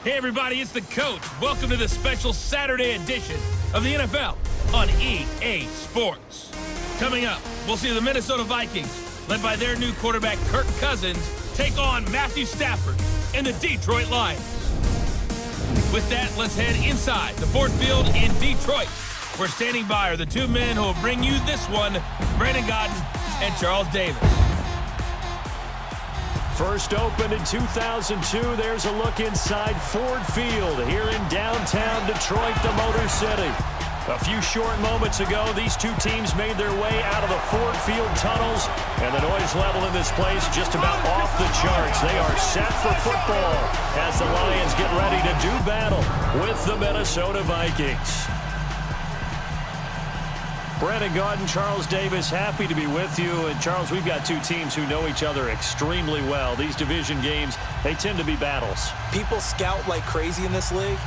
Hey everybody, it's the coach. Welcome to the special Saturday edition of the NFL on EA Sports. Coming up, we'll see the Minnesota Vikings, led by their new quarterback Kirk Cousins, take on Matthew Stafford and the Detroit Lions. With that, let's head inside the Ford Field in Detroit. We're standing by are the two men who will bring you this one, Brandon Gaudin and Charles Davis. First opened in 2002, there's a look inside Ford Field here in downtown Detroit, the Motor City. A few short moments ago, these two teams made their way out of the Ford Field tunnels, and the noise level in this place just about off the charts. They are set for football as the Lions get ready to do battle with the Minnesota Vikings. Brandon Gaudin, Charles Davis, happy to be with you. And Charles, we've got two teams who know each other extremely well. These division games, they tend to be battles. People scout like crazy in this league,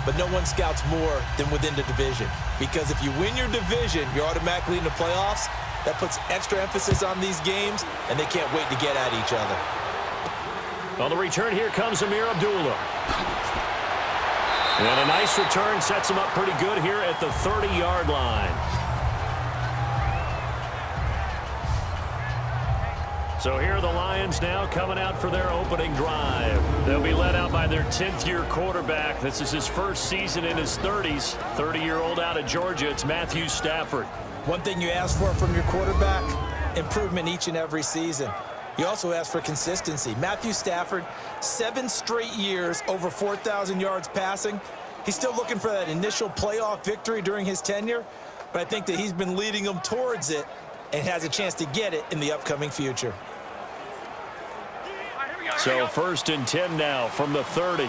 but no one scouts more than within the division. Because if you win your division, you're automatically in the playoffs. That puts extra emphasis on these games, and they can't wait to get at each other. On the return, here comes Amir Abdullah. And a nice return sets him up pretty good here at the 30-yard line. So here are the Lions now coming out for their opening drive. They'll be led out by their 10th-year quarterback. This is his first season in his 30s. 30-year-old out of Georgia, it's Matthew Stafford. One thing you ask for from your quarterback, improvement each and every season. You also ask for consistency. Matthew Stafford, 7 straight years, over 4,000 yards passing. He's still looking for that initial playoff victory during his tenure, but I think that he's been leading them towards it and has a chance to get it in the upcoming future. So 1st and 10 now from the 30.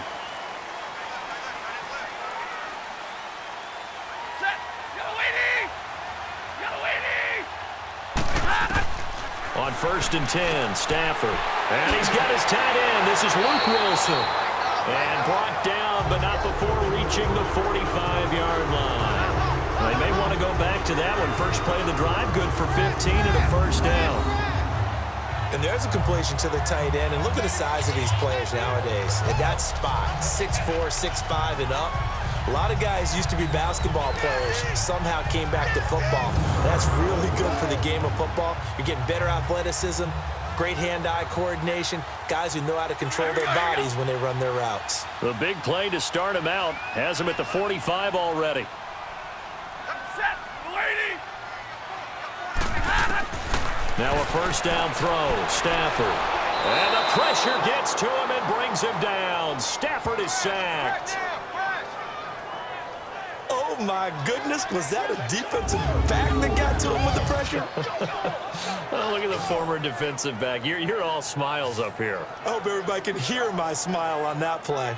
On 1st and 10, Stafford. And he's got his tight end. This is Luke Wilson. And brought down, but not before reaching the 45-yard line. They may want to go back to that one. First play of the drive, good for 15 and a first down. And there's a completion to the tight end. And look at the size of these players nowadays. At that spot, 6'4", 6'5", and up. A lot of guys used to be basketball players, somehow came back to football. That's really good for the game of football. You're getting better athleticism, great hand-eye coordination, guys who know how to control their bodies when they run their routes. The big play to start him out has him at the 45 already. Now a first down throw, Stafford. And the pressure gets to him and brings him down. Stafford is sacked. Oh my goodness, was that a defensive back that got to him with the pressure? Oh, look at the former defensive back. You're all smiles up here. I hope everybody can hear my smile on that play.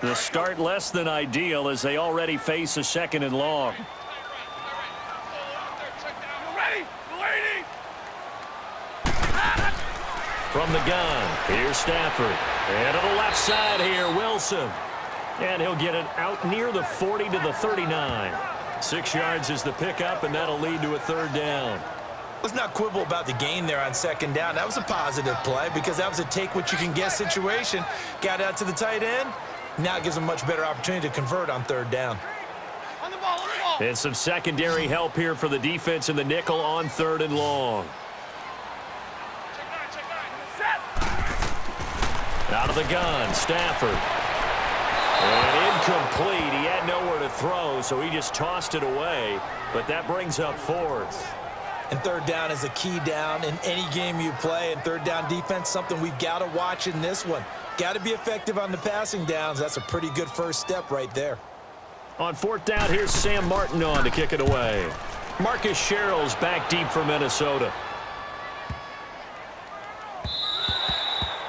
The start less than ideal as they already face a 2nd and long. From the gun, here's Stafford. And to the left side here, Wilson. And he'll get it out near the 40 to the 39. 6 yards is the pickup, and that'll lead to a 3rd down. Let's not quibble about the gain there on 2nd down. That was a positive play because that was a take-what-you-can-get situation. Got out to the tight end. Now it gives them a much better opportunity to convert on 3rd down. And some secondary help here for the defense in the nickel on 3rd and long. Out of the gun, Stafford. And incomplete. He had nowhere to throw, so he just tossed it away. But that brings up 4th. And 3rd down is a key down in any game you play. And 3rd down defense, something we've got to watch in this one. Got to be effective on the passing downs. That's a pretty good first step right there. On 4th down, here's Sam Martin on to kick it away. Marcus Sherrill's back deep for Minnesota.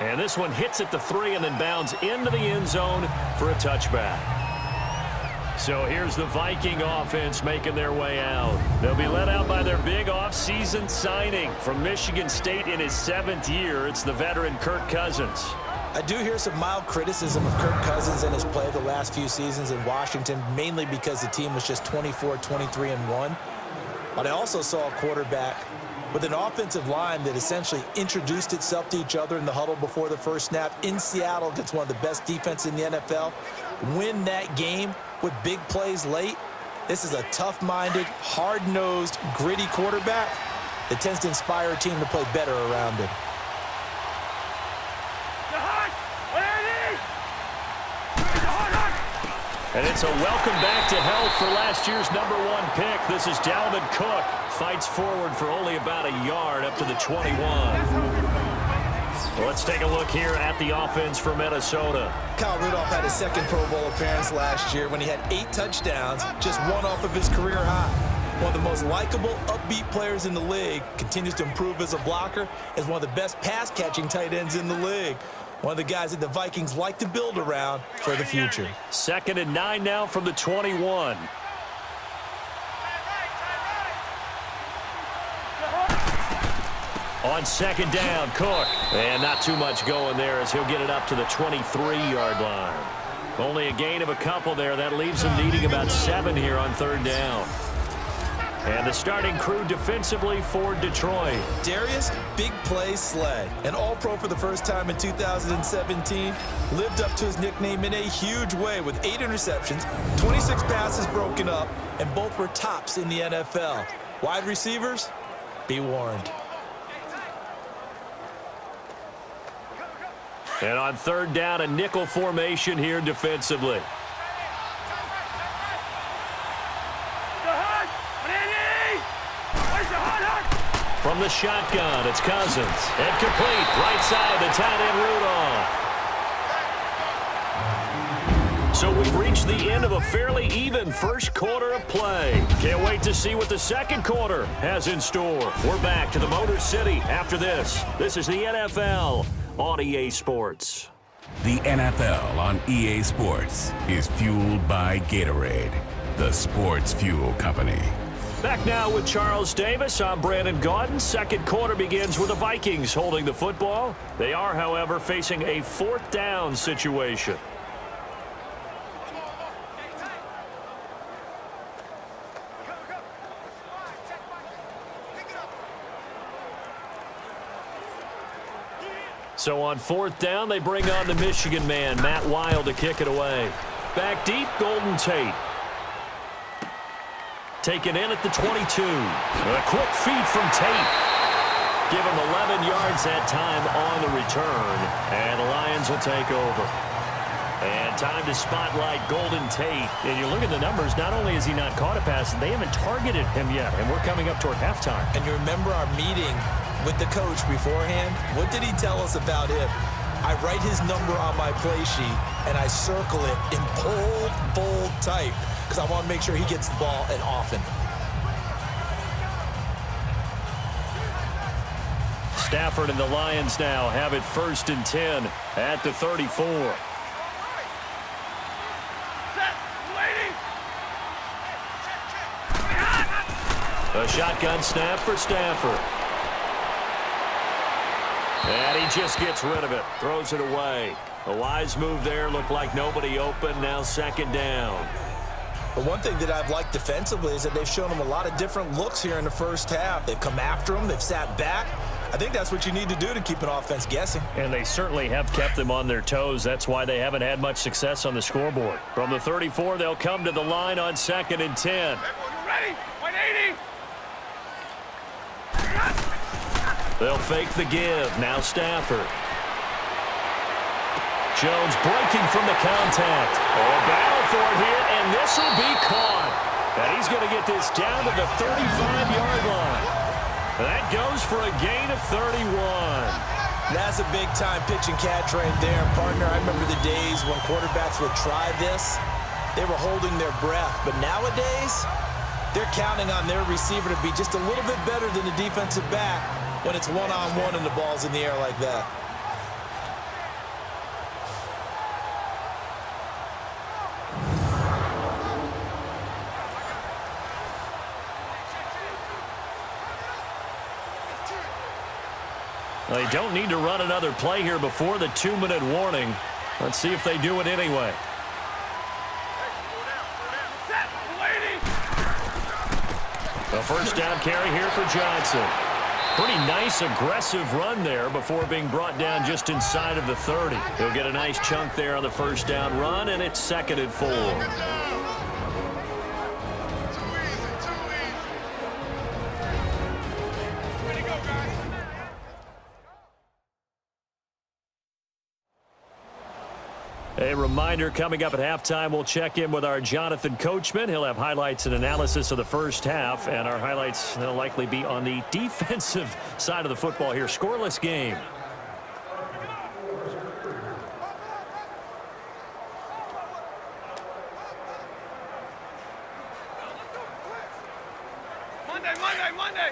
And this one hits at the 3 and then bounds into the end zone for a touchback. So here's the Viking offense making their way out. They'll be led out by their big offseason signing from Michigan State in his 7th year. It's the veteran Kirk Cousins. I do hear some mild criticism of Kirk Cousins and his play the last few seasons in Washington, mainly because the team was just 24, 23-1. But I also saw a quarterback with an offensive line that essentially introduced itself to each other in the huddle before the first snap in Seattle against one of the best defenses in the NFL. Win that game with big plays late. This is a tough-minded, hard-nosed, gritty quarterback that tends to inspire a team to play better around him. And it's a welcome back to health for last year's #1 pick. This is Dalvin Cook. Fights forward for only about a yard up to the 21. Let's take a look here at the offense for Minnesota. Kyle Rudolph had his second Pro Bowl appearance last year when he had 8 touchdowns, just one off of his career high. One of the most likable, upbeat players in the league, continues to improve as a blocker, is one of the best pass-catching tight ends in the league. One of the guys that the Vikings like to build around for the future. 2nd and 9 now from the 21. On 2nd down, Cook. And not too much going there as he'll get it up to the 23-yard line. Only a gain of a couple there. That leaves him needing about 7 here on 3rd down. And the starting crew defensively for Detroit. Darius Big Play Slay, an All-Pro for the first time in 2017, lived up to his nickname in a huge way with 8 interceptions, 26 passes broken up, and both were tops in the NFL. Wide receivers, be warned. And on 3rd down, a nickel formation here defensively. From the shotgun, it's Cousins. And complete, right side, the tight end Rudolph. So we've reached the end of a fairly even first quarter of play. Can't wait to see what the second quarter has in store. We're back to the Motor City after this. This is the NFL on EA Sports. The NFL on EA Sports is fueled by Gatorade, the sports fuel company. Back now with Charles Davis. I'm Brandon Gaudin. Second quarter begins with the Vikings holding the football. They are, however, facing a 4th down situation. So on 4th down, they bring on the Michigan man, Matt Wild, to kick it away. Back deep, Golden Tate. Taken in at the 22. A quick feed from Tate. Give him 11 yards that time on the return. And the Lions will take over. And time to spotlight Golden Tate. And you look at the numbers, not only has he not caught a pass, they haven't targeted him yet. And we're coming up toward halftime. And you remember our meeting with the coach beforehand? What did he tell us about him? I write his number on my play sheet, and I circle it in bold type because I want to make sure he gets the ball and often. Stafford and the Lions now have it 1st and 10 at the 34. A shotgun snap for Stafford. And he just gets rid of it, throws it away. A wise move there, looked like nobody open, now 2nd down. But one thing that I've liked defensively is that they've shown him a lot of different looks here in the first half. They've come after him, they've sat back. I think that's what you need to do to keep an offense guessing. And they certainly have kept them on their toes. That's why they haven't had much success on the scoreboard. From the 34, they'll come to the line on 2nd and 10. Ready? 180. They'll fake the give. Now Stafford. Jones breaking from the contact. Oh, battle for it here, and this will be caught. And he's going to get this down to the 35-yard line. That goes for a gain of 31. That's a big-time pitch and catch right there, partner. I remember the days when quarterbacks would try this. They were holding their breath. But nowadays, they're counting on their receiver to be just a little bit better than the defensive back when it's one-on-one and the ball's in the air like that. They don't need to run another play here before the 2-minute warning. Let's see if they do it anyway. A first down carry here for Johnson. Pretty nice, aggressive run there before being brought down just inside of the 30. He'll get a nice chunk there on the first down run, and it's 2nd and 4. A reminder, coming up at halftime, we'll check in with our Jonathan Coachman. He'll have highlights and analysis of the first half, and our highlights will likely be on the defensive side of the football here. Scoreless game. Monday.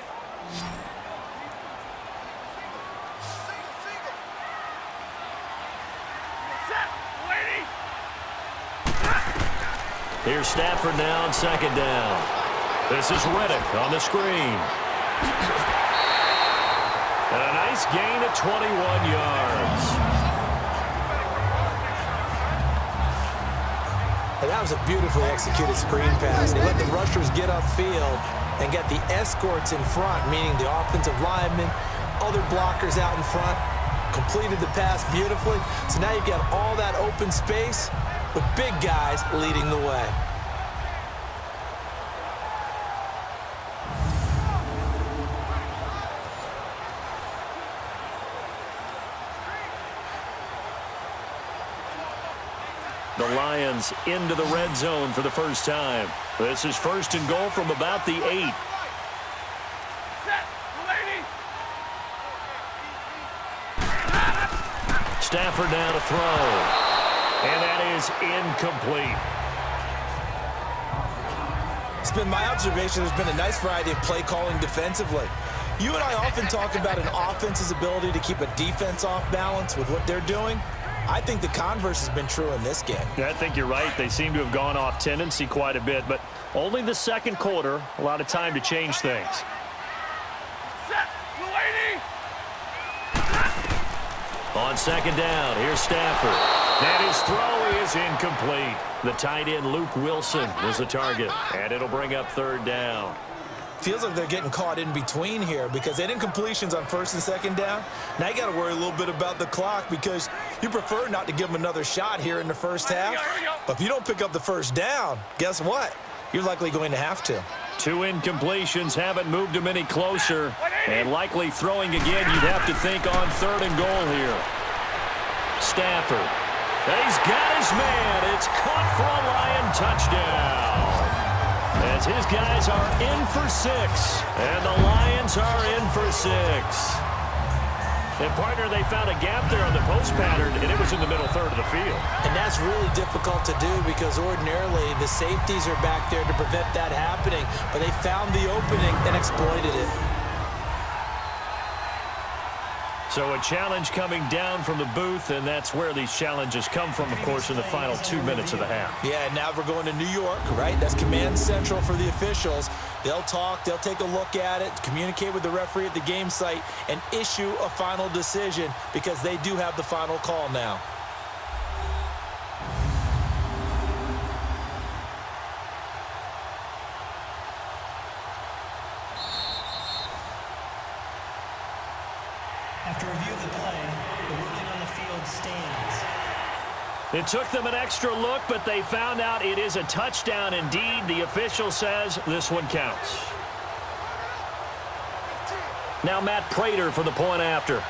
Here's Stafford now on 2nd down. This is Reddick on the screen. And a nice gain of 21 yards. And that was a beautifully executed screen pass. They let the rushers get upfield and get the escorts in front, meaning the offensive linemen, other blockers out in front, completed the pass beautifully. So now you've got all that open space with big guys leading the way. The Lions into the red zone for the first time. This is 1st and goal from about the 8. Stafford now to throw. And that is incomplete. It's been my observation there's been a nice variety of play calling defensively. You and I often talk about an offense's ability to keep a defense off balance with what they're doing. I think the converse has been true in this game. Yeah, I think you're right. They seem to have gone off tendency quite a bit, but only the 2nd quarter, a lot of time to change things. On 2nd down, here's Stafford. And his throw is incomplete. The tight end, Luke Wilson, was the target, and it'll bring up 3rd down. Feels like they're getting caught in between here because they didn't completions on 1st and 2nd down. Now you got to worry a little bit about the clock because you prefer not to give them another shot here in the first half. But if you don't pick up the first down, guess what? You're likely going to have to. 2 incompletions haven't moved him any closer. And likely throwing again, you'd have to think on 3rd and goal here. Stafford. He's got his man. It's caught for a Lion touchdown. As his guys are in for 6. And the Lions are in for 6. And, partner, they found a gap there on the post pattern, and it was in the middle 3rd of the field. And that's really difficult to do because ordinarily the safeties are back there to prevent that happening. But they found the opening and exploited it. So a challenge coming down from the booth, and that's where these challenges come from, of course, in the final 2 minutes of the half. Yeah, now we're going to New York, right? That's command central for the officials. They'll talk, they'll take a look at it, communicate with the referee at the game site, and issue a final decision because they do have the final call now. After review of the play, the ruling on the field stands. It took them an extra look, but they found out it is a touchdown indeed. The official says this one counts. Now Matt Prater for the point after.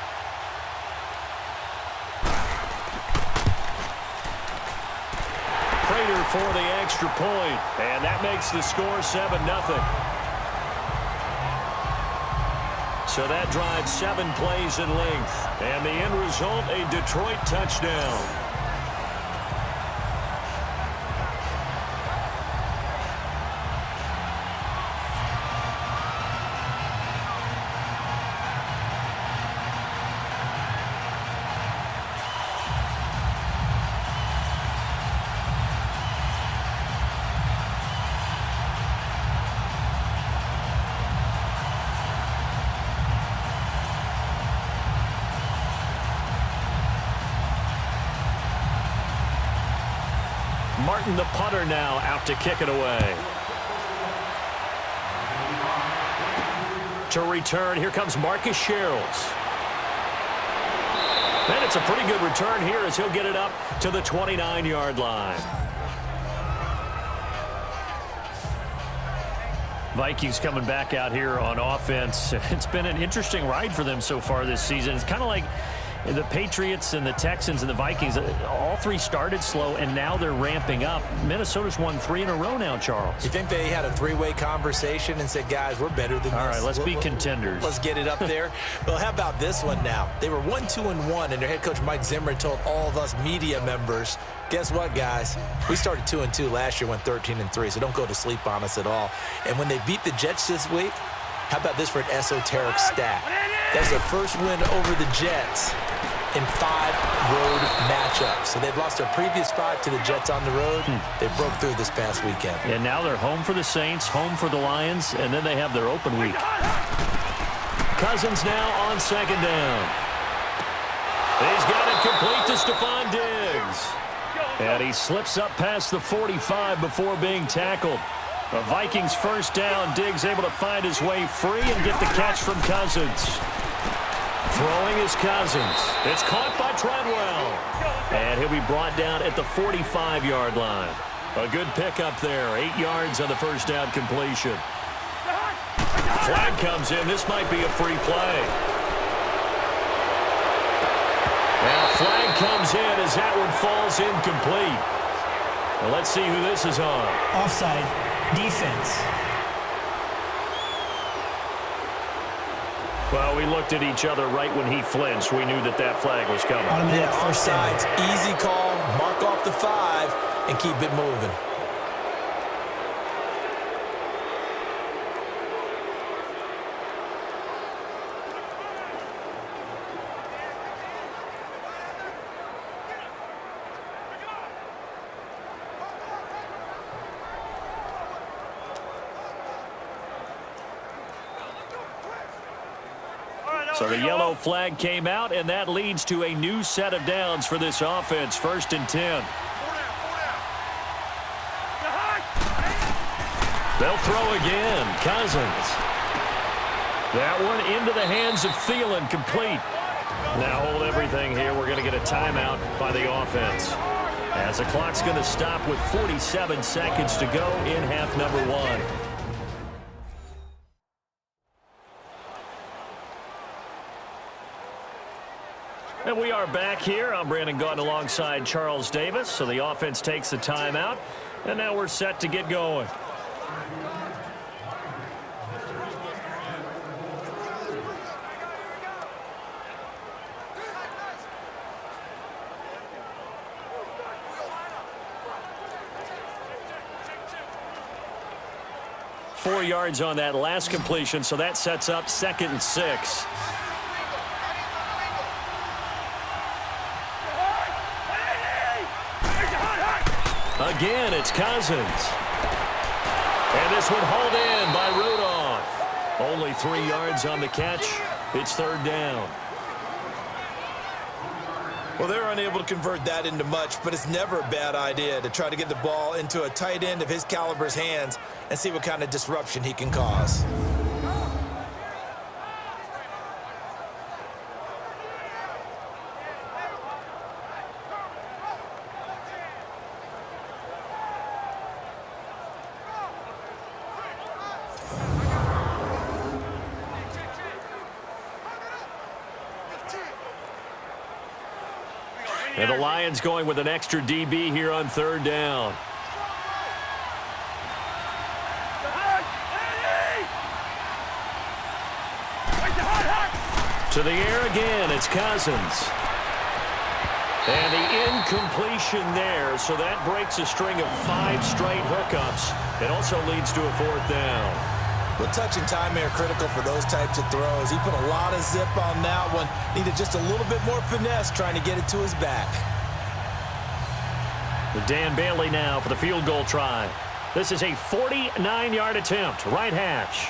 Prater for the extra point, and that makes the score 7-0. So that drives 7 plays in length. And the end result, a Detroit touchdown. Martin, the punter, now out to kick it away. To return, here comes Marcus Sherrills. And it's a pretty good return here as he'll get it up to the 29-yard line. Vikings coming back out here on offense. It's been an interesting ride for them so far this season. It's kind of like the Patriots and the Texans and the Vikings. All three started slow, and now they're ramping up. Minnesota's won 3 in a row now, Charles. You think they had a three-way conversation and said, guys, we're better than this? All right, let's be contenders. Let's get it up there. Well, how about this one now? They were 1-2-1, and their head coach Mike Zimmer told all of us media members, guess what, guys? We started 2-2 last year, went 13-3, so don't go to sleep on us at all. And when they beat the Jets this week, how about this for an esoteric stat? That's their first win over the Jets in 5 road matchups. So they've lost their previous 5 to the Jets on the road. They broke through this past weekend. And now they're home for the Saints, home for the Lions, and then they have their open week. Cousins now on second down. He's got it complete to Stephon Diggs. And he slips up past the 45 before being tackled. The Vikings first down. Diggs able to find his way free and get the catch from Cousins. Throwing is Cousins. It's caught by Treadwell. And he'll be brought down at the 45-yard line. A good pickup there. 8 yards on the first down completion. Flag comes in. This might be a free play. Now flag comes in as that one falls incomplete. Well, let's see who this is on. Offside. Defense. Well, we looked at each other right when he flinched. We knew that that flag was coming. Automatic first down. Offsides, easy call, mark off the 5, and keep it moving. So the yellow flag came out, and that leads to a new set of downs for this offense. 1st and 10. They'll throw again. Cousins. That one into the hands of Thielen, complete. Now hold everything here. We're going to get a timeout by the offense, as the clock's going to stop with 47 seconds to go in half number 1. And we are back here. I'm Brandon Gaudin alongside Charles Davis. So the offense takes a timeout, and now we're set to get going. Four yards on that last completion, so that sets up 2nd and 6. Again, it's Cousins. And this one hauled in by Rudolph. Only 3 yards on the catch. It's 3rd down. Well, they're unable to convert that into much, but it's never a bad idea to try to get the ball into a tight end of his caliber's hands and see what kind of disruption he can cause. And the Lions going with an extra DB here on 3rd down. To the air again, it's Cousins. And the incompletion there, so that breaks a string of 5 straight hookups. It also leads to a 4th down. Well, touch and time are critical for those types of throws. He put a lot of zip on that one. Needed just a little bit more finesse trying to get it to his back. With Dan Bailey now for the field goal try. This is a 49-yard attempt, right hash.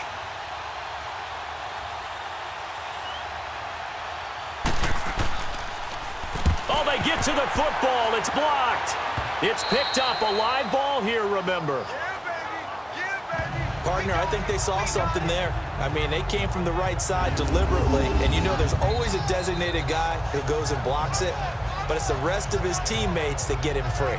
Oh, they get to the football. It's blocked. It's picked up. A live ball here, remember. Partner, I think they saw something there. I mean, they came from the right side deliberately, and you know there's always a designated guy who goes and blocks it, but it's the rest of his teammates that get him free.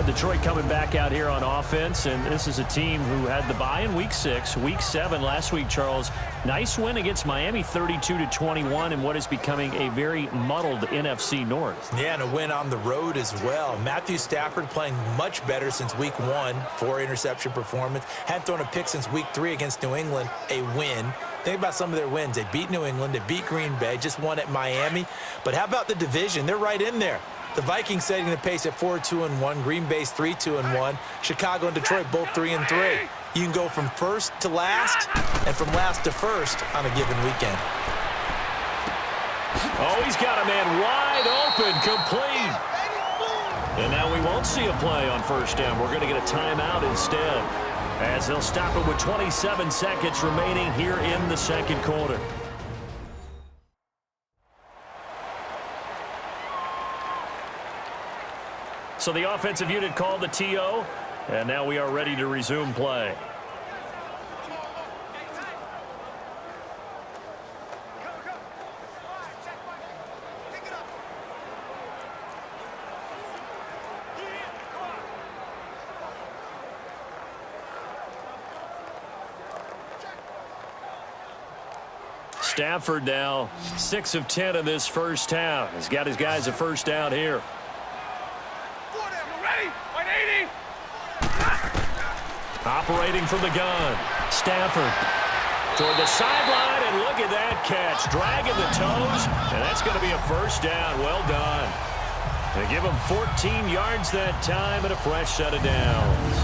Detroit coming back out here on offense, and this is a team who had the bye in Week 6. Week 7 last week, Charles. Nice win against Miami, 32-21, in what is becoming a very muddled NFC North. Yeah, and a win on the road as well. Matthew Stafford playing much better since Week 1, 4-interception performance. Hadn't thrown a pick since Week 3 against New England, a win. Think about some of their wins. They beat New England, they beat Green Bay, just won at Miami. But how about the division? They're right in there. The Vikings setting the pace at 4-2-1. Green Bay's 3-2-1. Chicago and Detroit both 3-3. You can go from first to last and from last to first on a given weekend. Oh, he's got a man wide open, complete. And now we won't see a play on first down. We're going to get a timeout instead, as they'll stop it with 27 seconds remaining here in the second quarter. So the offensive unit called the TO, and now we are ready to resume play. Stafford now 6 of 10 in this first half. He's got his guys a first down here. Operating from the gun. Stafford toward the sideline, and look at that catch. Dragging the toes, and that's going to be a first down. Well done. They give him 14 yards that time and a fresh set of downs.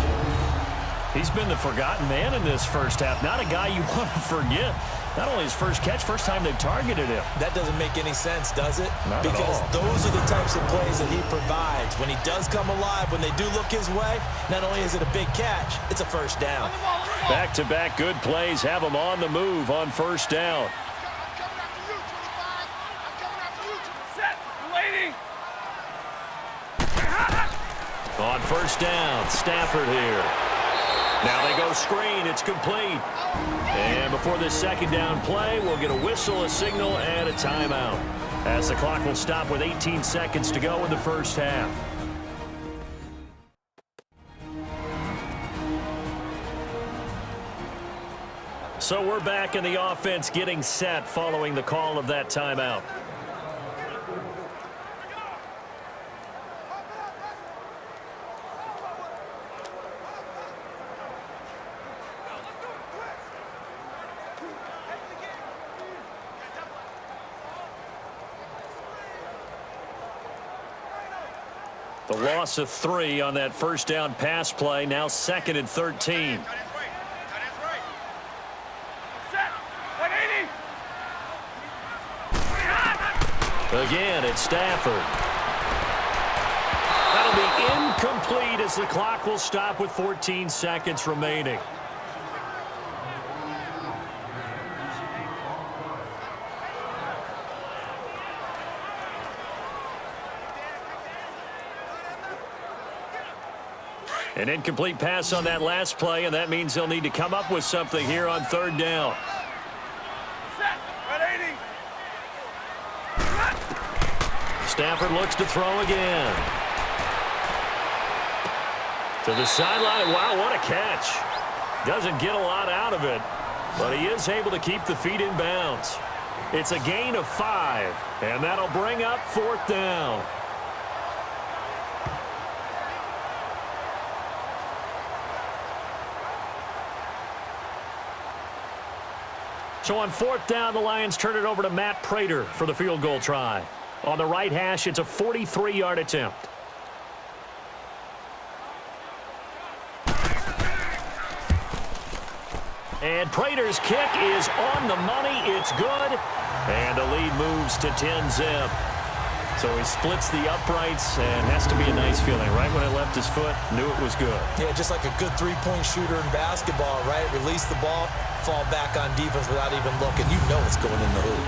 He's been the forgotten man in this first half. Not a guy you want to forget. Not only his first catch, first time they've targeted him. That doesn't make any sense, does it? Not because at all. Those are the types of plays that he provides. When he does come alive, when they do look his way, not only is it a big catch, it's a first down. Back-to-back good plays have him on the move on first down. On first down, Stafford here. Now they go screen. It's complete. And before this second down play, we'll get a whistle, a signal, and a timeout, as the clock will stop with 18 seconds to go in the first half. So we're back in the offense getting set following the call of that timeout. The loss of 3 on that first down pass play, now 2nd and 13. Again, it's Stafford. That'll be incomplete as the clock will stop with 14 seconds remaining. An incomplete pass on that last play, and that means they'll need to come up with something here on third down. Stafford looks to throw again. To the sideline. Wow, what a catch. Doesn't get a lot out of it, but he is able to keep the feet in bounds. It's a gain of 5, and that'll bring up fourth down. So on fourth down, the Lions turn it over to Matt Prater for the field goal try. On the right hash, it's a 43-yard attempt. And Prater's kick is on the money. It's good. And the lead moves to 10-zip. So he splits the uprights, and has to be a nice feeling. Right when it left his foot, knew it was good. Yeah, just like a good three-point shooter in basketball, right? Release the ball, fall back on defense without even looking. You know it's going in the hoop.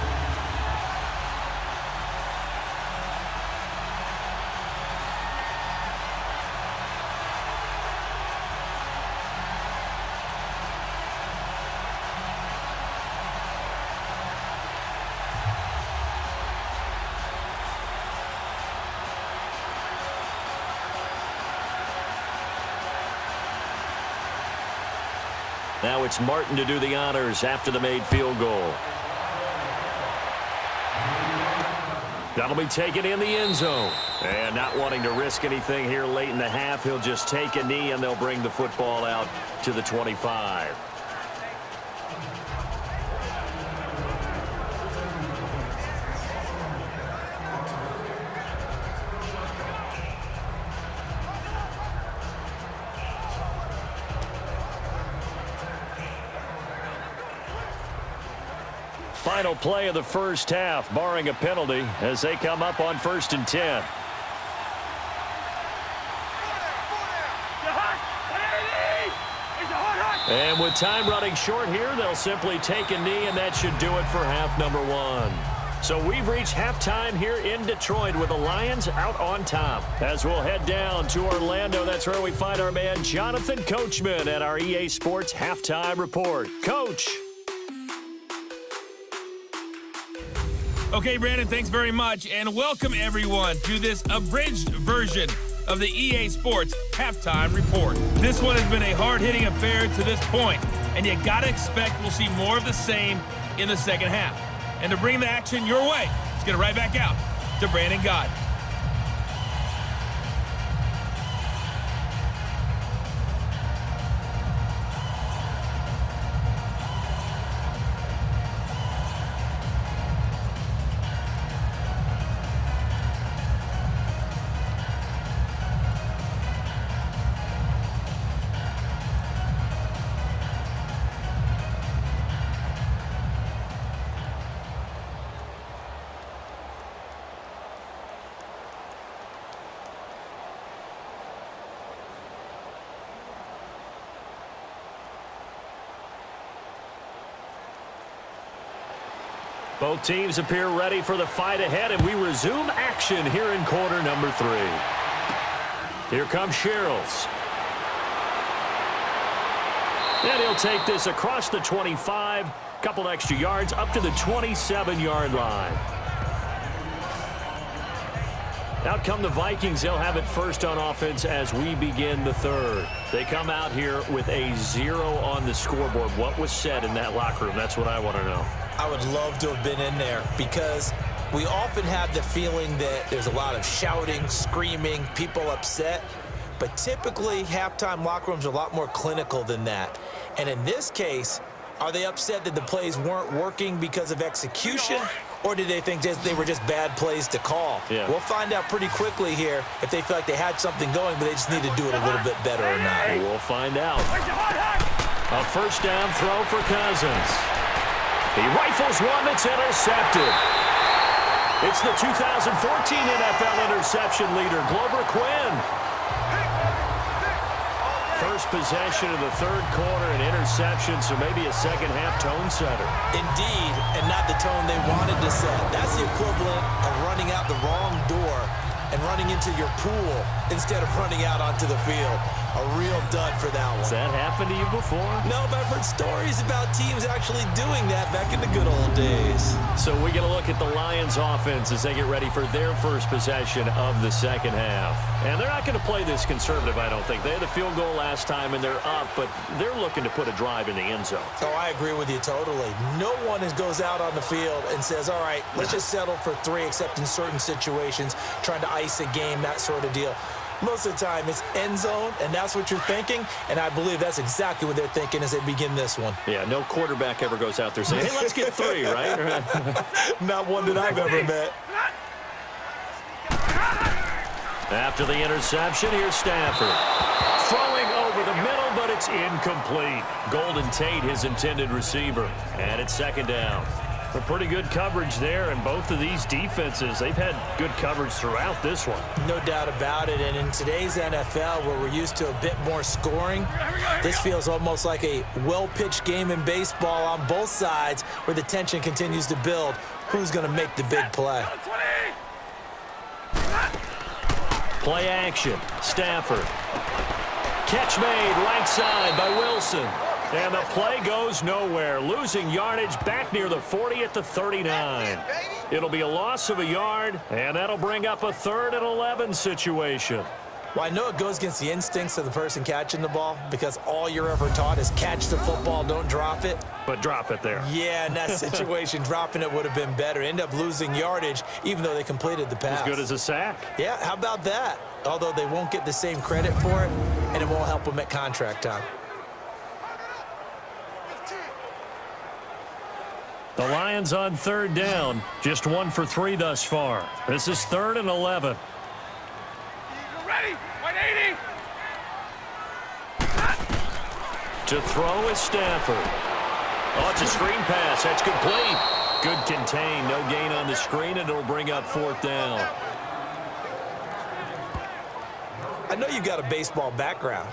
Now it's Martin to do the honors after the made field goal. That'll be taken in the end zone. And not wanting to risk anything here late in the half, he'll just take a knee, and they'll bring the football out to the 25. Final play of the first half, barring a penalty, as they come up on 1st and 10. And with time running short here, they'll simply take a knee, and that should do it for half number 1. So we've reached halftime here in Detroit with the Lions out on top. As we'll head down to Orlando, that's where we find our man Jonathan Coachman at our EA Sports Halftime Report. Coach. Okay, Brandon, thanks very much, and welcome everyone to this abridged version of the EA Sports Halftime Report. This one has been a hard-hitting affair to this point, and you gotta expect we'll see more of the same in the second half. And to bring the action your way, let's get it right back out to Brandon Gott. Both teams appear ready for the fight ahead, and we resume action here in quarter number 3. Here comes Sherrills. And he'll take this across the 25, couple extra yards up to the 27-yard line. Out come the Vikings. They'll have it first on offense as we begin the third. They come out here with a 0 on the scoreboard. What was said in that locker room? That's what I want to know. I would love to have been in there because we often have the feeling that there's a lot of shouting, screaming, people upset. But typically, halftime locker rooms are a lot more clinical than that. And in this case, are they upset that the plays weren't working because of execution? Or did they think they were just bad plays to call? Yeah. We'll find out pretty quickly here if they feel like they had something going, but they just need to do it a little bit better or not. We'll find out. A first down throw for Cousins. He rifles one that's intercepted. It's the 2014 NFL interception leader, Glover Quinn. First possession of the third quarter, an interception, so maybe a second-half tone setter. Indeed, and not the tone they wanted to set. That's the equivalent of running out the wrong door and running into your pool instead of running out onto the field. A real dud for that one. Has that happened to you before? No, but I've heard stories about teams actually doing that back in the good old days. So we get a look at the Lions offense as they get ready for their first possession of the second half. And they're not going to play this conservative, I don't think. They had the field goal last time, and they're up, but they're looking to put a drive in the end zone. Oh, I agree with you totally. No one goes out on the field and says, all right, let's just settle for 3, except in certain situations, trying to ice a game, that sort of deal. Most of the time, it's end zone, and that's what you're thinking, and I believe that's exactly what they're thinking as they begin this one. Yeah, no quarterback ever goes out there saying, hey, let's get 3, right? Not one that I've ever met. After the interception, here's Stafford. Throwing over the middle, but it's incomplete. Golden Tate, his intended receiver. And it's second down. A pretty good coverage there, and both of these defenses, they've had good coverage throughout this one. No doubt about it, and in today's NFL, where we're used to a bit more scoring, this feels almost like a well-pitched game in baseball on both sides where the tension continues to build. Who's going to make the big play? Play action. Stafford. Catch made right side by Wilson. And the play goes nowhere. Losing yardage back near the 40 at the 39. It'll be a loss of a yard, and that'll bring up a 3rd and 11 situation. Well, I know it goes against the instincts of the person catching the ball because all you're ever taught is catch the football, don't drop it. But drop it there. Yeah, in that situation, dropping it would have been better. End up losing yardage, even though they completed the pass. As good as a sack. Yeah, how about that? Although they won't get the same credit for it, and it won't help them at contract time. The Lions on third down. Just 1 for 3 thus far. This is 3rd and 11. Ready? 180. To throw is Stafford. Oh, it's a screen pass. That's complete. Good contain. No gain on the screen, and it'll bring up 4th down. I know you've got a baseball background,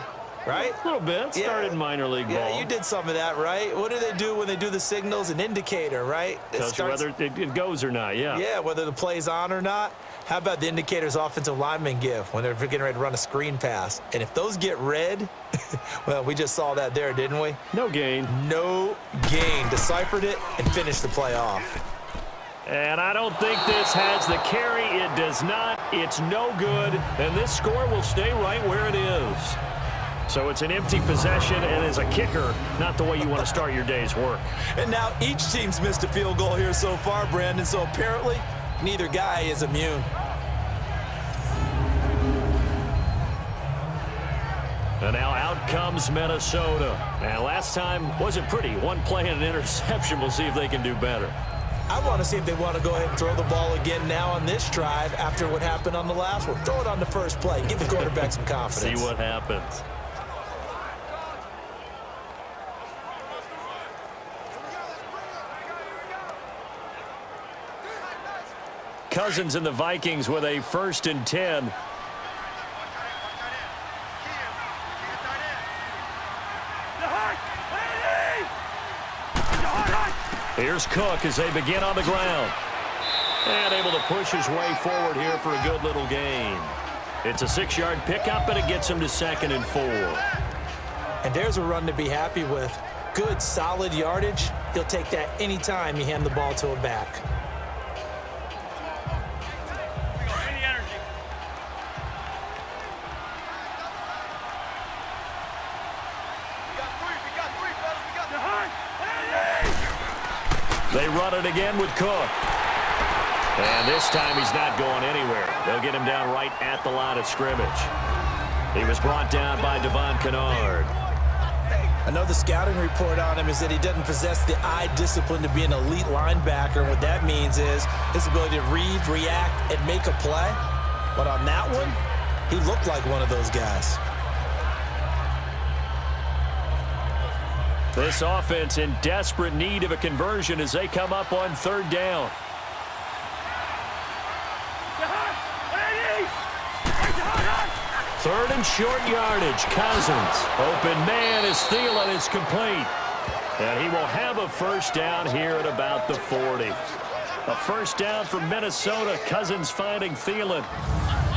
right? A little bit. Started minor league ball. Yeah, you did some of that, right? What do they do when they do the signals? An indicator, right? Tells you whether it goes or not, yeah. Yeah, whether the play's on or not. How about the indicators offensive linemen give when they're getting ready to run a screen pass? And if those get red, well, we just saw that there, didn't we? No gain. No gain. Deciphered it and finished the play off. And I don't think this has the carry. It does not. It's no good. And this score will stay right where it is. So it's an empty possession, and as a kicker, not the way you want to start your day's work. And now each team's missed a field goal here so far, Brandon, so apparently neither guy is immune. And now out comes Minnesota. And last time wasn't pretty. One play and an interception. We'll see if they can do better. I want to see if they want to go ahead and throw the ball again now on this drive after what happened on the last one. Throw it on the first play. Give the quarterback some confidence. See what happens. Cousins and the Vikings with a 1st and 10. Here's Cook as they begin on the ground. And able to push his way forward here for a good little gain. It's a 6-yard pickup, and it gets him to 2nd and 4. And there's a run to be happy with. Good, solid yardage. He'll take that anytime you hand the ball to a back. They run it again with Cook. And this time he's not going anywhere. They'll get him down right at the line of scrimmage. He was brought down by Devon Kennard. I know the scouting report on him is that he doesn't possess the eye discipline to be an elite linebacker. What that means is his ability to read, react, and make a play. But on that one, he looked like one of those guys. This offense in desperate need of a conversion as they come up on 3rd down. Third and short yardage. Cousins. Open man as Thielen is complete. And he will have a 1st down here at about the 40. A 1st down for Minnesota. Cousins finding Thielen.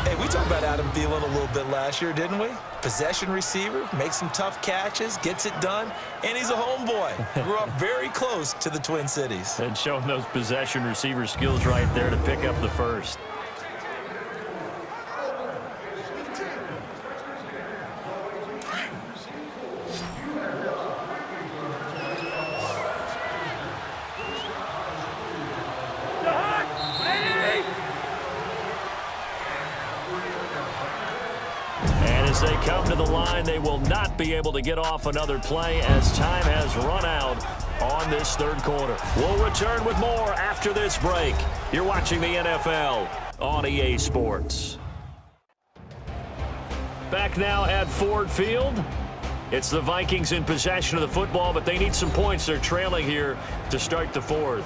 Hey, we talked about Adam Thielen a little bit last year, didn't we? Possession receiver, makes some tough catches, gets it done, and he's a homeboy. Grew up very close to the Twin Cities. And showing those possession receiver skills right there to pick up the 1st. As they come to the line, they will not be able to get off another play as time has run out on this 3rd quarter. We'll return with more after this break. You're watching the NFL on EA Sports. Back now at Ford Field. It's the Vikings in possession of the football, but they need some points. They're trailing here to start the 4th.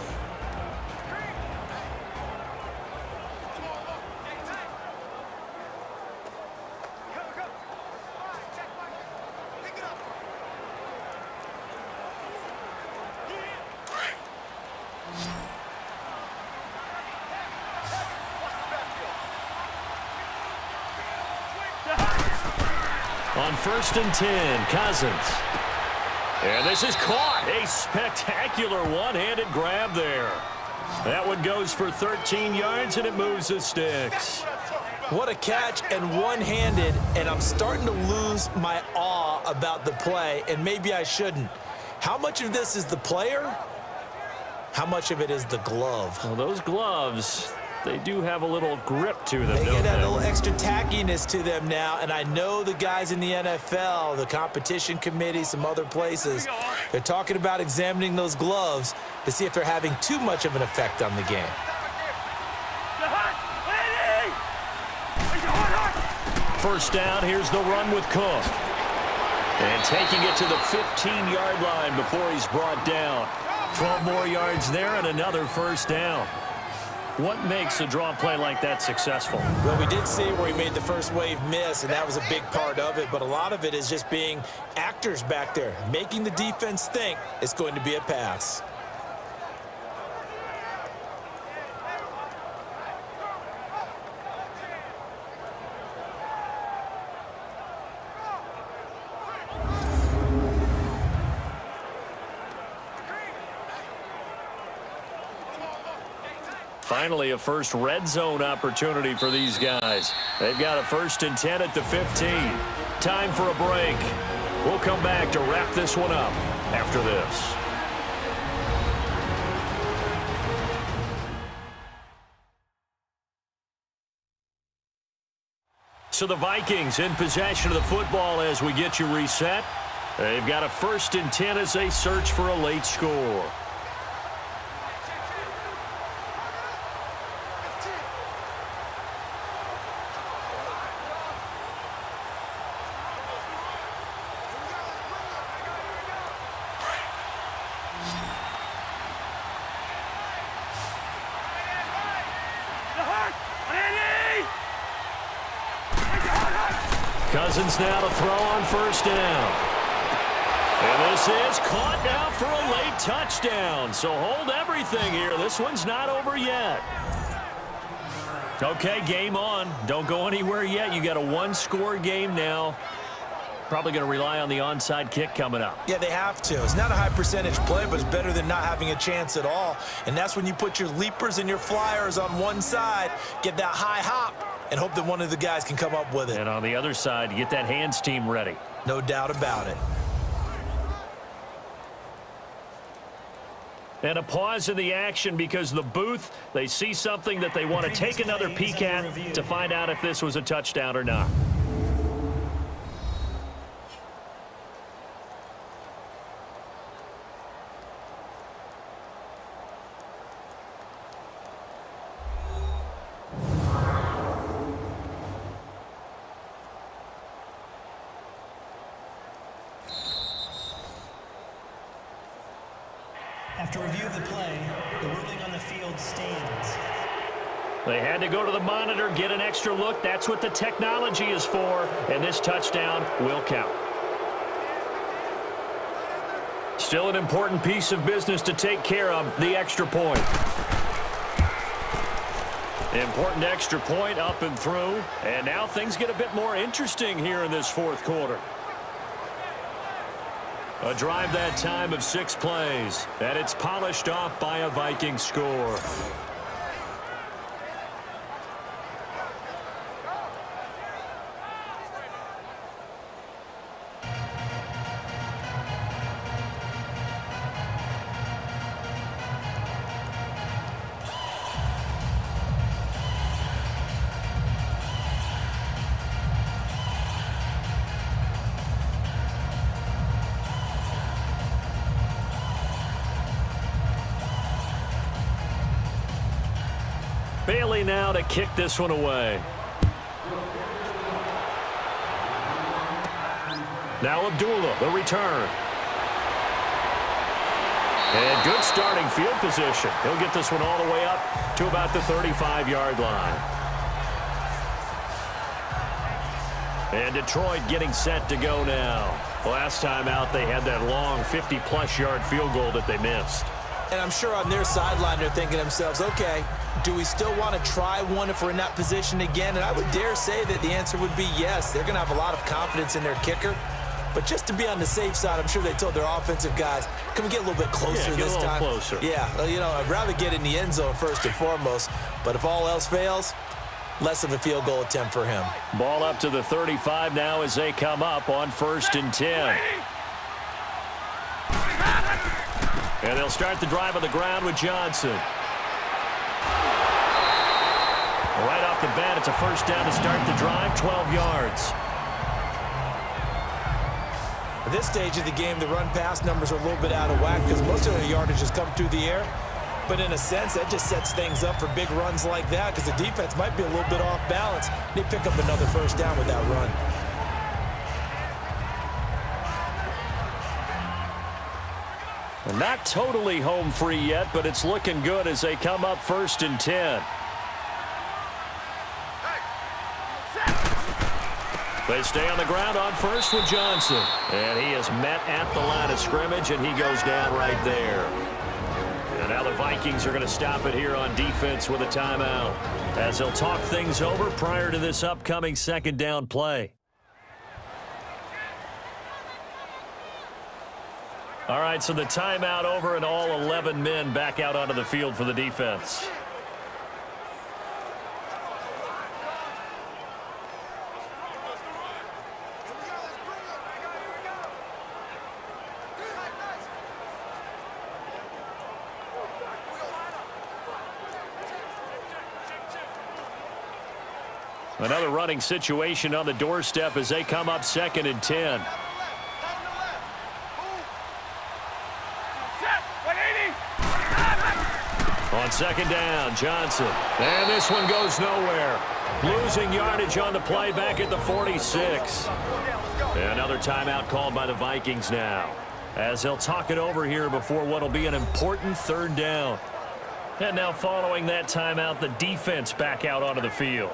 On 1st and 10, Cousins. And this is caught. A spectacular one-handed grab there. That one goes for 13 yards, and it moves the sticks. What a catch, and one-handed, and I'm starting to lose my awe about the play, and maybe I shouldn't. How much of this is the player? How much of it is the glove? Well, those gloves, they do have a little grip to them, They don't get that they? little extra tackiness to them now, and I know the guys in the NFL, the competition committee, some other places, they're talking about examining those gloves to see if they're having too much of an effect on the game. First down, here's the run with Cook. And taking it to the 15-yard line before he's brought down. 12 more yards there and another first down. What makes a draw play like that successful? Well, we did see where he made the first wave miss, and that was a big part of it, but a lot of it is just being actors back there, making the defense think it's going to be a pass. Finally, a first red zone opportunity for these guys. They've got a 1st and 10 at the 15. Time for a break. We'll come back to wrap this one up after this. So the Vikings in possession of the football as we get you reset. They've got a 1st and 10 as they search for a late score. Cousins now to throw on 1st down. And this is caught now for a late touchdown. So hold everything here. This one's not over yet. Okay, game on. Don't go anywhere yet. You got a 1-score game now. Probably going to rely on the onside kick coming up. Yeah, they have to. It's not a high percentage play, but it's better than not having a chance at all. And that's when you put your leapers and your flyers on one side, get that high hop, and hope that one of the guys can come up with it. And on the other side, get that hands team ready. No doubt about it. And a pause in the action because the booth, they see something that they want to take another peek at to find out if this was a touchdown or not. After review of the play, the ruling on the field stands. They had to go to the monitor, get an extra look. That's what the technology is for, and this touchdown will count. Still an important piece of business to take care of, the extra point. Important extra point up and through, and now things get a bit more interesting here in this 4th quarter. A drive that time of 6 plays, and it's polished off by a Viking score. Bailey now to kick this one away. Now Abdullah, the return. And good starting field position. He'll get this one all the way up to about the 35-yard line. And Detroit getting set to go now. Last time out, they had that long 50-plus yard field goal that they missed. And I'm sure on their sideline they're thinking to themselves, okay, do we still want to try one if we're in that position again? And I would dare say that the answer would be yes. They're going to have a lot of confidence in their kicker. But just to be on the safe side, I'm sure they told their offensive guys, can we get a little bit closer this time? Get a little closer. Yeah, you know, I'd rather get in the end zone first and foremost. But if all else fails, less of a field goal attempt for him. Ball up to the 35 now as they come up on 1st and 10. And they'll start the drive on the ground with Johnson. Right off the bat, it's a first down to start the drive, 12 yards. At this stage of the game, the run-pass numbers are a little bit out of whack because most of their yardage has come through the air. But in a sense, that just sets things up for big runs like that because the defense might be a little bit off balance. They pick up another first down with that run. And not totally home free yet, but it's looking good as they come up 1st and 10. They stay on the ground on first with Johnson. And he is met at the line of scrimmage, and he goes down right there. And now the Vikings are going to stop it here on defense with a timeout as they'll talk things over prior to this upcoming second down play. All right, so the timeout over and all 11 men back out onto the field for the defense. Another running situation on the doorstep as they come up 2nd and 10. On 2nd down, Johnson. And this one goes nowhere. Losing yardage on the play back at the 46. And another timeout called by the Vikings now, as they'll talk it over here before what will be an important 3rd down. And now following that timeout, the defense back out onto the field.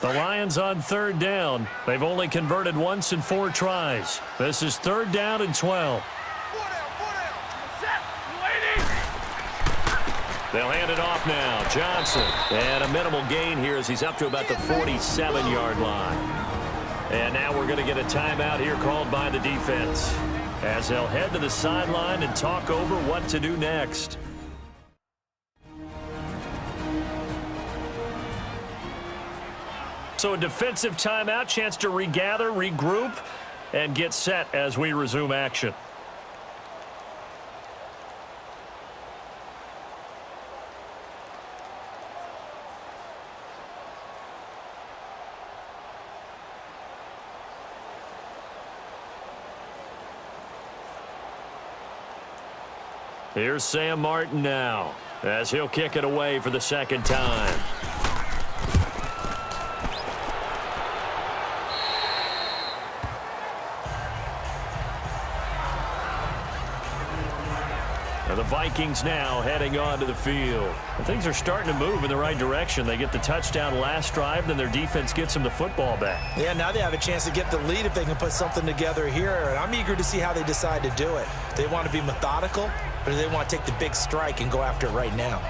The Lions on 3rd down. They've only converted once in 4 tries. This is 3rd down and 12. They'll hand it off now. Johnson. And a minimal gain here as he's up to about the 47-yard line. And now we're going to get a timeout here called by the defense, as they'll head to the sideline and talk over what to do next. So a defensive timeout, chance to regather, regroup, and get set as we resume action. Here's Sam Martin now, as he'll kick it away for the 2nd time. The Vikings now heading onto the field. And things are starting to move in the right direction. They get the touchdown last drive, then their defense gets them the football back. Yeah, now they have a chance to get the lead if they can put something together here. And I'm eager to see how they decide to do it. Do they want to be methodical, or do they want to take the big strike and go after it right now?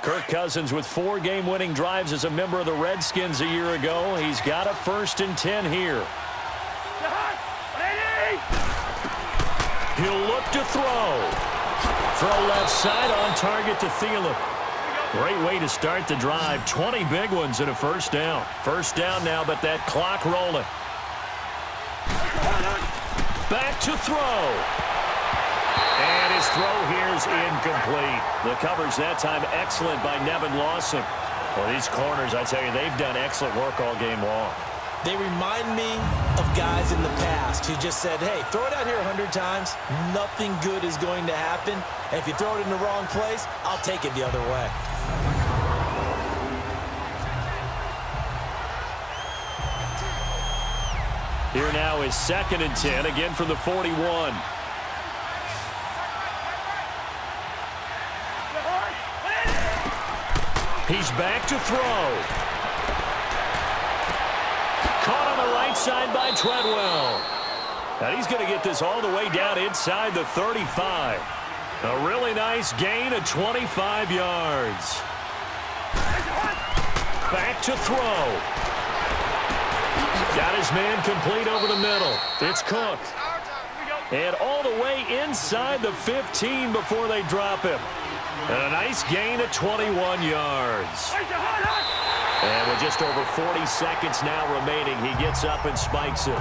Kirk Cousins with 4 game-winning drives as a member of the Redskins a year ago. He's got a 1st and 10 here. He'll look to throw. Throw left side on target to Thielen. Great way to start the drive. 20 big ones and a first down. First down now, but that clock rolling. Back to throw. And his throw here is incomplete. The coverage that time excellent by Nevin Lawson. Well, these corners, I tell you, they've done excellent work all game long. They remind me of guys in the past who just said, hey, throw it out here 100 times. Nothing good is going to happen. And if you throw it in the wrong place, I'll take it the other way. Here now is 2nd and 10, again from the 41. He's back to throw. Caught on the right side by Treadwell. And he's going to get this all the way down inside the 35. A really nice gain of 25 yards. Back to throw. Got his man complete over the middle. It's Cook. And all the way inside the 15 before they drop him. And a nice gain of 21 yards. And with just over 40 seconds now remaining, he gets up and spikes it.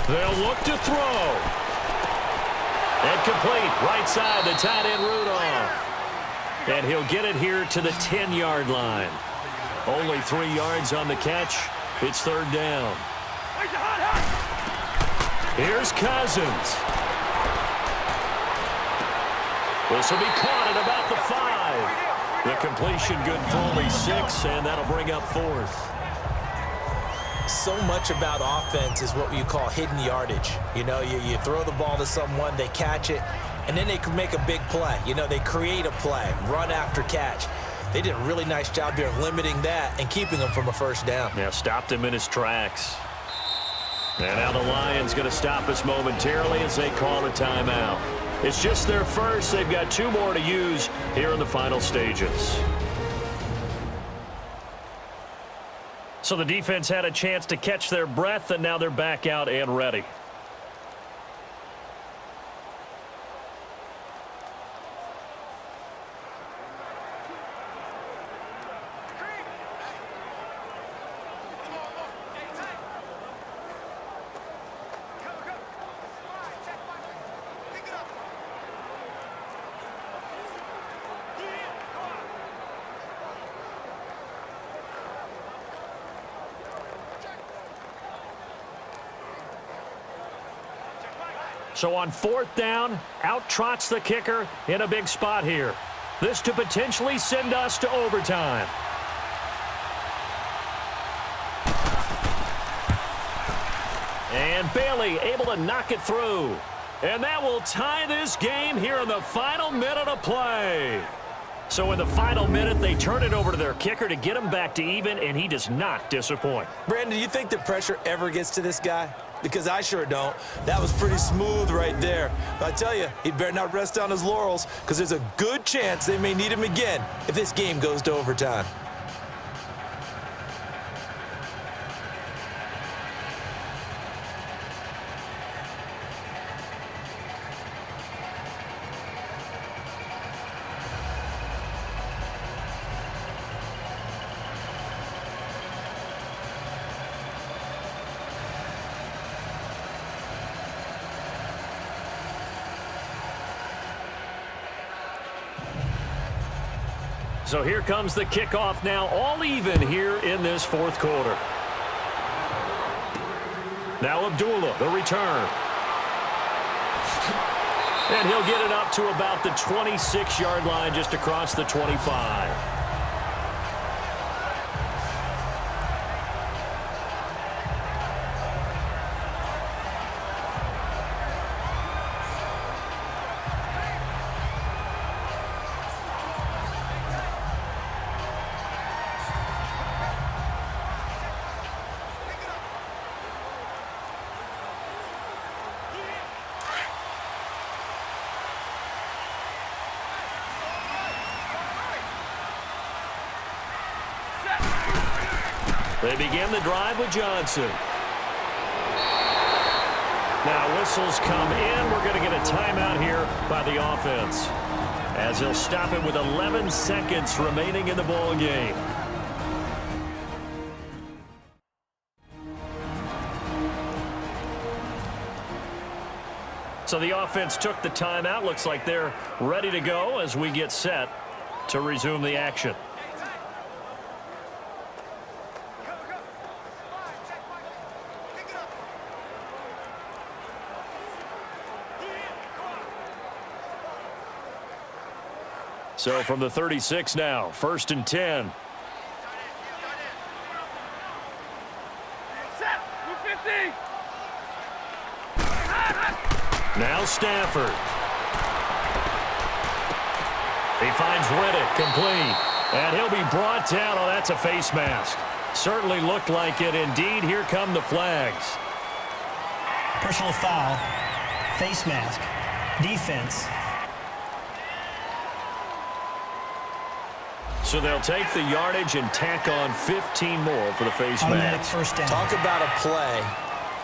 They'll look to throw. And complete. Right side, the tight end Rudolph. And he'll get it here to the 10-yard line. Only 3 yards on the catch. It's 3rd down. Here's Cousins. This will be caught at about the 5. The completion good for only 6, and that'll bring up 4th. So much about offense is what you call hidden yardage. You know, you throw the ball to someone, they catch it, and then they can make a big play. You know, they create a play, run after catch. They did a really nice job here of limiting that and keeping him from a 1st down. Yeah, stopped him in his tracks. And now the Lions going to stop us momentarily as they call a timeout. It's just their first. They've got 2 more to use here in the final stages. So the defense had a chance to catch their breath, and now they're back out and ready. So on 4th down, out trots the kicker in a big spot here. This to potentially send us to overtime. And Bailey able to knock it through. And that will tie this game here in the final minute of play. So in the final minute, they turn it over to their kicker to get him back to even, and he does not disappoint. Brandon, do you think the pressure ever gets to this guy? Because I sure don't. That was pretty smooth right there. But I tell you, he better not rest on his laurels, because there's a good chance they may need him again if this game goes to overtime. So here comes the kickoff now, all even here in this 4th quarter. Now Abdullah, the return. And he'll get it up to about the 26-yard line, just across the 25. They begin the drive with Johnson. Now whistles come in. We're going to get a timeout here by the offense, as they'll stop it with 11 seconds remaining in the ball game. So the offense took the timeout. Looks like they're ready to go as we get set to resume the action. So from the 36 now, 1st and 10. Now Stafford. He finds Riddick complete. And he'll be brought down. Oh, that's a face mask. Certainly looked like it. Indeed, here come the flags. Personal foul. Face mask. Defense. So they'll take the yardage and tack on 15 more for the face Automatic mask. first down. Talk about a play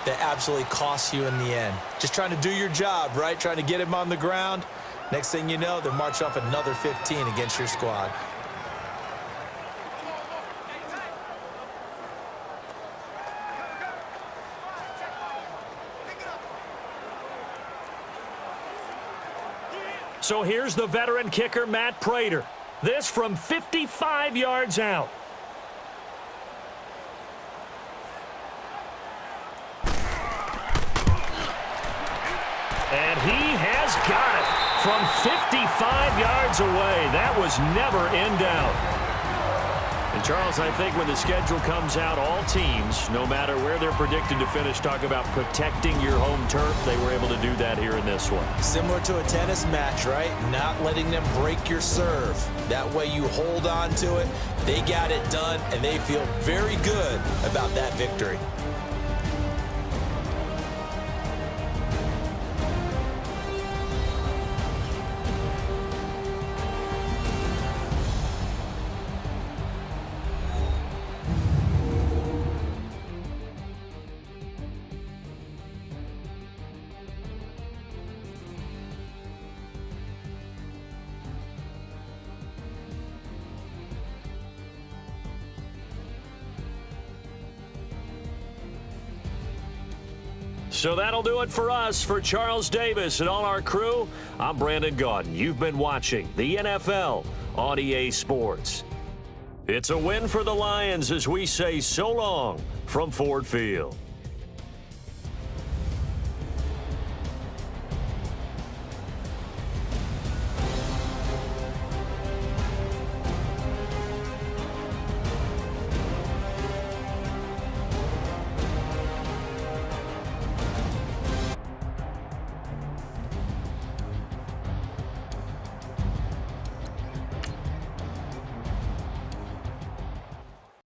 that absolutely costs you in the end. Just trying to do your job, right? Trying to get him on the ground. Next thing you know, they're marching off another 15 against your squad. So here's the veteran kicker, Matt Prater. This from 55 yards out. And he has got it from 55 yards away. That was never in doubt. And, Charles, I think when the schedule comes out, all teams, no matter where they're predicted to finish, talk about protecting your home turf. They were able to do that here in this one. Similar to a tennis match, right? Not letting them break your serve. That way you hold on to it. They got it done, and they feel very good about that victory. So that'll do it for us. For Charles Davis and all our crew, I'm Brandon Gaudin. You've been watching the NFL on EA Sports. It's a win for the Lions as we say so long from Ford Field.